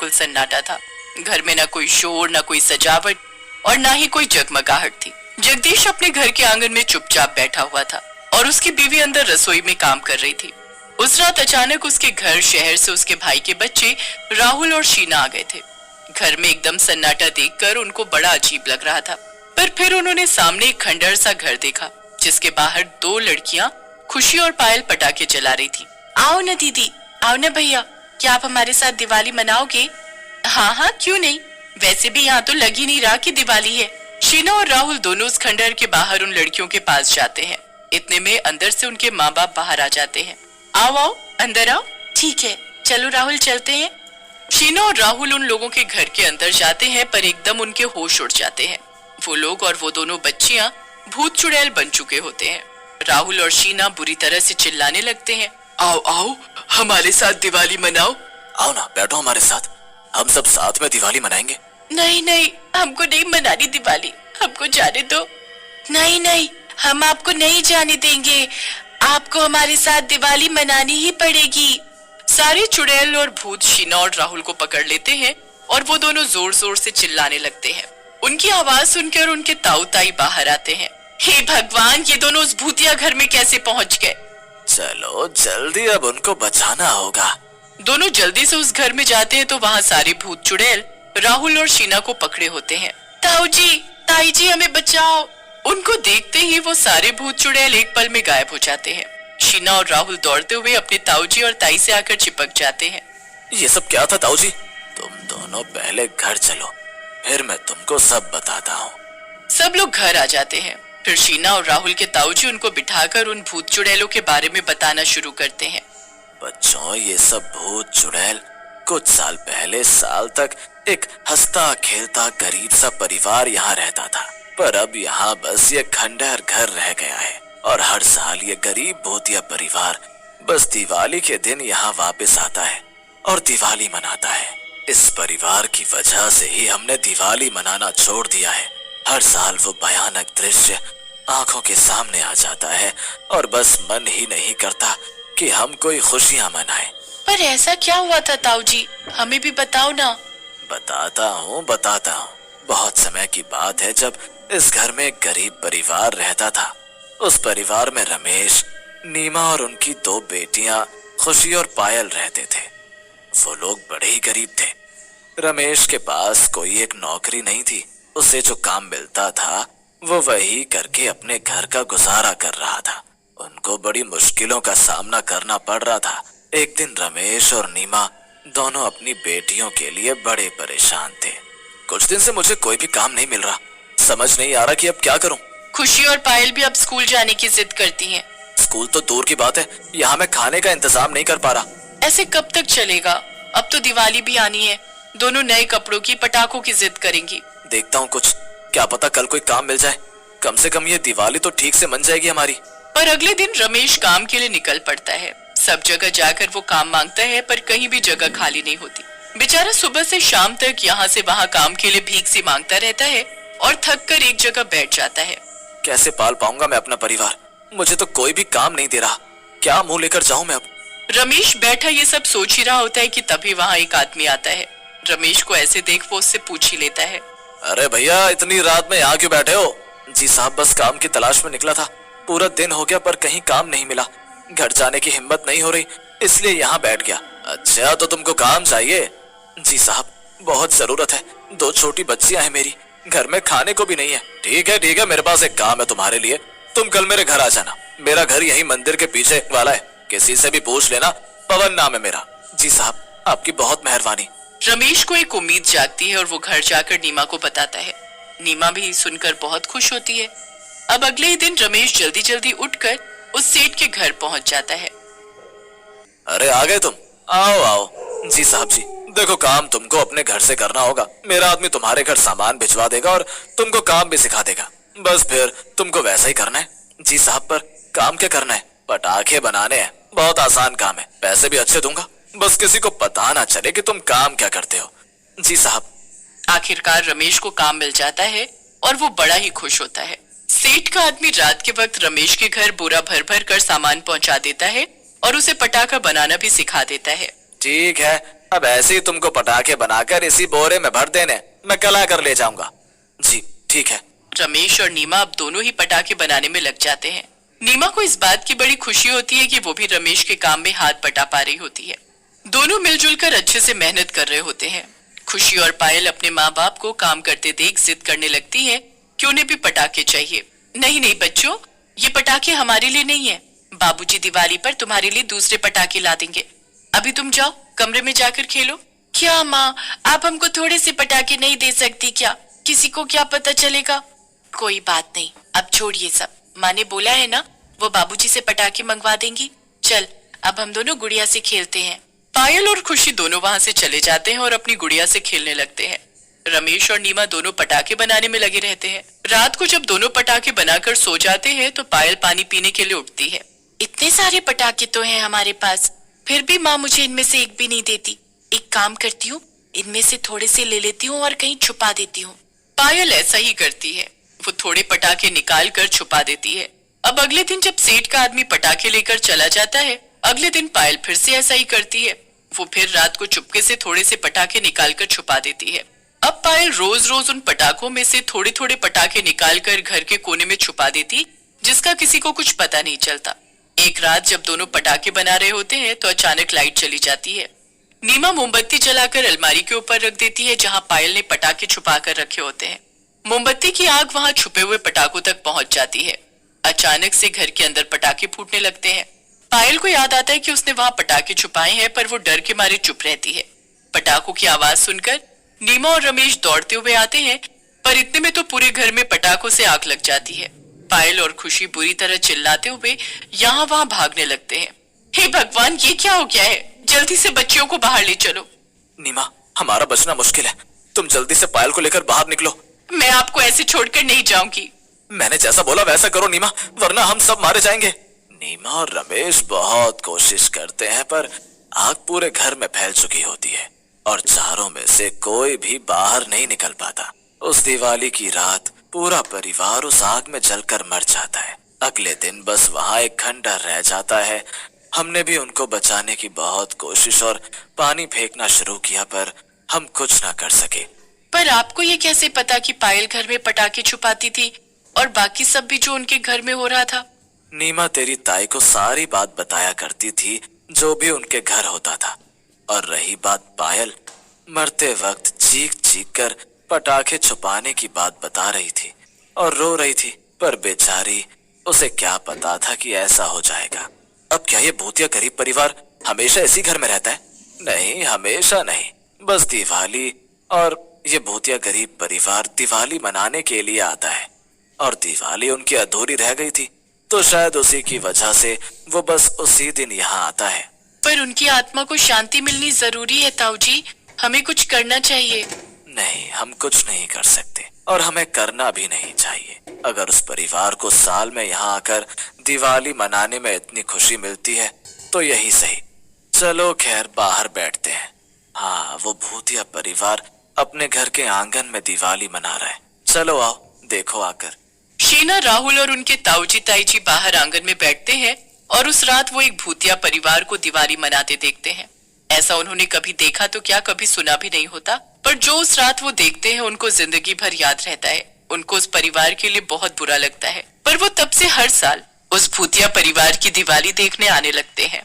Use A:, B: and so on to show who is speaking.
A: बिल्कुल सन्नाटा था। घर में ना कोई शोर, ना कोई सजावट और ना ही कोई जगमगाहट थी। जगदीश अपने घर के आंगन में चुपचाप बैठा हुआ था और उसकी बीवी अंदर रसोई में काम कर रही थी। उस रात अचानक उसके घर शहर से उसके भाई के बच्चे राहुल और शीना आ गए थे। घर में एकदम सन्नाटा देखकर उनको बड़ा अजीब लग रहा था, पर फिर उन्होंने सामने एक खंडहर सा घर देखा जिसके बाहर दो लड़कियां खुशी और पायल पटाखे जला रही थी। आओ न दीदी, आओ न भैया, क्या आप हमारे साथ दिवाली मनाओगे? हाँ हाँ, क्यों नहीं, वैसे भी यहाँ तो लग ही नहीं रहा कि दिवाली है। शीना और राहुल दोनों उस खंडहर के बाहर उन लड़कियों के पास जाते हैं। इतने में अंदर से उनके माँ बाप बाहर आ जाते हैं। आओ आओ, अंदर आओ। ठीक है, चलो राहुल चलते हैं। शीना और राहुल उन लोगों के घर के अंदर जाते हैं, पर एकदम उनके होश उड़ जाते हैं। वो लोग और वो दोनों बच्चियां भूत चुड़ैल बन चुके होते हैं। राहुल और शीना बुरी तरह से चिल्लाने लगते हैं, आओ आओ, हमारे साथ दिवाली मनाओ।
B: आओ ना, बैठो हमारे साथ, हम सब साथ में दिवाली मनाएंगे।
A: नहीं नहीं, हमको नहीं मनानी दिवाली, हमको जाने दो। नहीं नहीं, हम आपको नहीं जाने देंगे, आपको हमारे साथ दिवाली मनानी ही पड़ेगी। सारे चुड़ैल और भूत शीना और राहुल को पकड़ लेते हैं और वो दोनों जोर जोर से चिल्लाने लगते हैं। उनकी आवाज सुनकर उनके ताऊ ताई बाहर आते हैं। हे भगवान, ये दोनों उस भूतिया घर में कैसे पहुंच गए?
B: चलो जल्दी, अब उनको बचाना होगा।
A: दोनों जल्दी से उस घर में जाते हैं तो वहाँ सारे भूत चुड़ैल राहुल और शीना को पकड़े होते हैं। ताऊ जी, ताई जी, हमें बचाओ। उनको देखते ही वो सारे भूत चुड़ैल एक पल में गायब हो जाते हैं। शीना और राहुल दौड़ते हुए अपने ताऊ जी और ताई से आकर चिपक जाते हैं।
B: ये सब क्या था ताऊ जी? तुम दोनों पहले घर चलो, फिर मैं तुमको सब बताता हूँ।
A: सब लोग घर आ जाते हैं। फिर शीना और राहुल के ताऊ जी उनको बिठाकर उन भूत चुड़ैलों के बारे में बताना शुरू करते हैं।
B: बच्चों, ये सब भूत चुड़ैल कुछ साल पहले साल तक एक हंसता खेलता गरीब सा परिवार यहाँ रहता था, पर अब यहाँ बस ये खंडहर घर रह गया है और हर साल ये गरीब भूतिया परिवार बस दिवाली के दिन यहाँ वापस आता है और दिवाली मनाता है। इस परिवार की वजह से ही हमने दिवाली मनाना छोड़ दिया है। हर साल वो भयानक दृश्य आंखों के सामने आ जाता है और बस मन ही नहीं करता कि हम कोई खुशियां मनाएं।
A: पर ऐसा क्या हुआ था ताऊ जी, हमें भी बताओ ना।
B: बताता हूँ। बहुत समय की बात है जब इस घर में एक गरीब परिवार रहता था। उस परिवार में रमेश, नीमा और उनकी दो बेटियां खुशी और पायल रहते थे। वो लोग बड़े ही गरीब थे। रमेश के पास कोई एक नौकरी नहीं थी। उसे जो काम मिलता था वो वही करके अपने घर का गुजारा कर रहा था। उनको बड़ी मुश्किलों का सामना करना पड़ रहा था। एक दिन रमेश और नीमा दोनों अपनी बेटियों के लिए बड़े परेशान थे। कुछ दिन से मुझे कोई भी काम नहीं मिल रहा, समझ नहीं आ रहा कि अब क्या करूं।
A: खुशी और पायल भी अब स्कूल जाने की जिद करती हैं।
B: स्कूल तो दूर की बात है, यहाँ मैं खाने का इंतजाम नहीं कर पा रहा।
A: ऐसे कब तक चलेगा? अब तो दिवाली भी आनी है, दोनों नए कपड़ों की, पटाखों की जिद करेंगी।
B: देखता हूँ कुछ, क्या पता कल कोई काम मिल जाए। कम से कम ये दिवाली तो ठीक से मन जाएगी हमारी।
A: पर अगले दिन रमेश काम के लिए निकल पड़ता है। सब जगह जाकर वो काम मांगता है, पर कहीं भी जगह खाली नहीं होती। बेचारा सुबह से शाम तक यहाँ से वहाँ काम के लिए भीख सी मांगता रहता है और थक कर एक जगह बैठ जाता है।
B: कैसे पाल पाऊंगा मैं अपना परिवार? मुझे तो कोई भी काम नहीं दे रहा, क्या मुंह लेकर जाऊं मैं अब?
A: रमेश बैठा ये सब सोच ही रहा होता है कि तभी वहाँ एक आदमी आता है। रमेश को ऐसे देख वो उससे पूछ ही लेता है,
B: अरे भैया, इतनी रात में यहाँ क्यों बैठे हो? जी साहब, बस काम की तलाश में निकला था, पूरा दिन हो गया पर कहीं काम नहीं मिला। घर जाने की हिम्मत नहीं हो रही, इसलिए यहाँ बैठ गया। अच्छा, तो तुमको काम चाहिए? जी साहब, बहुत जरूरत है। दो छोटी बच्चियां हैं मेरी, घर में खाने को भी नहीं है। ठीक है, मेरे पास एक काम है तुम्हारे लिए। तुम कल मेरे घर आ जाना। मेरा घर यही मंदिर के पीछे वाला है, किसी से भी पूछ लेना, पवन नाम है मेरा। जी साहब, आपकी बहुत मेहरबानी।
A: रमेश को एक उम्मीद जागती है और वो घर जाकर नीमा को बताता है। नीमा भी सुनकर बहुत खुश होती है। अब अगले ही दिन रमेश जल्दी जल्दी उठकर उस सेठ के घर पहुंच जाता है।
B: अरे आ गए तुम, आओ आओ। जी साहब जी, देखो काम तुमको अपने घर से करना होगा। मेरा आदमी तुम्हारे घर सामान भिजवा देगा और तुमको काम भी सिखा देगा। बस फिर तुमको वैसा ही करना है। जी साहब, पर काम क्या करना है? पटाखे बनाने हैं, बहुत आसान काम है, पैसे भी अच्छे दूंगा। बस किसी को पता ना चले कि तुम काम क्या करते हो। जी साहब।
A: आखिरकार रमेश को काम मिल जाता है और वो बड़ा ही खुश होता है। सेठ का आदमी रात के वक्त रमेश के घर बोरा भर भर कर सामान पहुंचा देता है और उसे पटाखा बनाना भी सिखा देता है।
B: ठीक है, अब ऐसे ही तुमको पटाखे बनाकर इसी बोरे में भर देने, मैं कल आकर ले जाऊंगा। जी ठीक है।
A: रमेश और नीमा अब दोनों ही पटाखे बनाने में लग जाते हैं। नीमा को इस बात की बड़ी खुशी होती है कि वो भी रमेश के काम में हाथ बटा पा रही होती है। दोनों मिलजुल कर अच्छे से मेहनत कर रहे होते हैं। खुशी और पायल अपने माँ बाप को काम करते देख जिद करने लगती हैं कि उन्हें भी पटाखे चाहिए। नहीं नहीं बच्चों, ये पटाखे हमारे लिए नहीं है, बाबूजी दिवाली पर तुम्हारे लिए दूसरे पटाखे ला देंगे। अभी तुम जाओ कमरे में जाकर खेलो। क्या माँ, आप हमको थोड़े से पटाखे नहीं दे सकती क्या? किसी को क्या पता चलेगा? कोई बात नहीं, अब छोड़िए सब। माँ ने बोला है ना, वो बाबूजी से पटाखे मंगवा देंगी। चल अब हम दोनों गुड़िया से खेलते हैं। पायल और खुशी दोनों वहाँ से चले जाते हैं और अपनी गुड़िया से खेलने लगते हैं। रमेश और नीमा दोनों पटाखे बनाने में लगे रहते हैं। रात को जब दोनों पटाखे बनाकर सो जाते हैं तो पायल पानी पीने के लिए उठती है। इतने सारे पटाखे तो हैं हमारे पास, फिर भी माँ मुझे इनमें से एक भी नहीं देती। एक काम करती हूँ, इनमें से थोड़े से ले लेती हूँ और कहीं छुपा देती हूँ। पायल ऐसा ही करती है, वो थोड़े पटाखे निकाल कर छुपा देती है। अब अगले दिन जब सेठ का आदमी पटाखे लेकर चला जाता है, अगले दिन पायल फिर से ऐसा ही करती है। वो फिर रात को चुपके से थोड़े से पटाखे निकाल कर छुपा देती है। अब पायल रोज रोज उन पटाखों में से थोड़े थोड़े पटाखे निकाल कर घर के कोने में छुपा देती, जिसका किसी को कुछ पता नहीं चलता। एक रात जब दोनों पटाखे बना रहे होते हैं तो अचानक लाइट चली जाती है। नीमा मोमबत्ती जलाकर अलमारी के ऊपर रख देती है जहाँ पायल ने पटाखे छुपा कर रखे होते हैं। मोमबत्ती की आग वहाँ छुपे हुए पटाखों तक पहुंच जाती है। अचानक से घर के अंदर पटाखे फूटने लगते हैं। पायल को याद आता है कि उसने वहाँ पटाखे छुपाए हैं, पर वो डर के मारे चुप रहती है। पटाखों की आवाज सुनकर नीमा और रमेश दौड़ते हुए आते हैं, पर इतने में तो पूरे घर में पटाखों से आग लग जाती है। पायल और खुशी बुरी तरह चिल्लाते हुए यहाँ वहाँ भागने लगते हैं। हे भगवान, ये क्या हो गया है? जल्दी से बच्चियों को बाहर ले चलो।
B: नीमा, हमारा बचना मुश्किल है, तुम जल्दी से पायल को लेकर बाहर निकलो।
A: मैं आपको ऐसे छोड़कर नहीं जाऊंगी।
B: मैंने जैसा बोला वैसा करो नीमा, वरना हम सब मारे जाएंगे। नीमा और रमेश बहुत कोशिश करते हैं, पर आग पूरे घर में फैल चुकी होती है और चारों में से कोई भी बाहर नहीं निकल पाता। उस दिवाली की रात पूरा परिवार उस आग में जलकर मर जाता है। अगले दिन बस वहाँ एक खंडहर रह जाता है। हमने भी उनको बचाने की बहुत कोशिश और पानी फेंकना शुरू किया, पर हम कुछ ना कर सके।
A: पर आपको ये कैसे पता कि पायल घर में पटाखे छुपाती थी और बाकी सब भी जो उनके घर में हो रहा था?
B: नीमा तेरी ताई को सारी बात बताया करती थी, जो भी उनके घर होता था। और रही बात पायल, मरते वक्त चीख चीख कर पटाखे छुपाने की बात बता रही थी और रो रही थी, पर बेचारी, उसे क्या पता था कि ऐसा हो जाएगा। अब क्या ये भूतिया गरीब परिवार हमेशा इसी घर में रहता है? नहीं, हमेशा नहीं, बस दिवाली, और ये भूतिया गरीब परिवार दिवाली मनाने के लिए आता है। और दिवाली उनकी अधूरी रह गई थी, तो शायद उसी की वजह से वो बस उसी दिन यहाँ आता है।
A: पर उनकी आत्मा को शांति मिलनी जरूरी है ताऊ जी, हमें कुछ करना चाहिए।
B: नहीं, हम कुछ नहीं कर सकते और हमें करना भी नहीं चाहिए। अगर उस परिवार को साल में यहाँ आकर दिवाली मनाने में इतनी खुशी मिलती है तो यही सही। चलो खैर, बाहर बैठते हैं। हाँ, वो भूतिया परिवार अपने घर के आंगन में दिवाली मना रहा है। चलो आओ, देखो आकर।
A: शीना, राहुल और उनके ताऊजी ताईजी बाहर आंगन में बैठते हैं और उस रात वो एक भूतिया परिवार को दिवाली मनाते देखते हैं। ऐसा उन्होंने कभी देखा तो क्या, कभी सुना भी नहीं होता, पर जो उस रात वो देखते हैं उनको जिंदगी भर याद रहता है। उनको उस परिवार के लिए बहुत बुरा लगता है, पर वो तब से हर साल उस भूतिया परिवार की दिवाली देखने आने लगते हैं।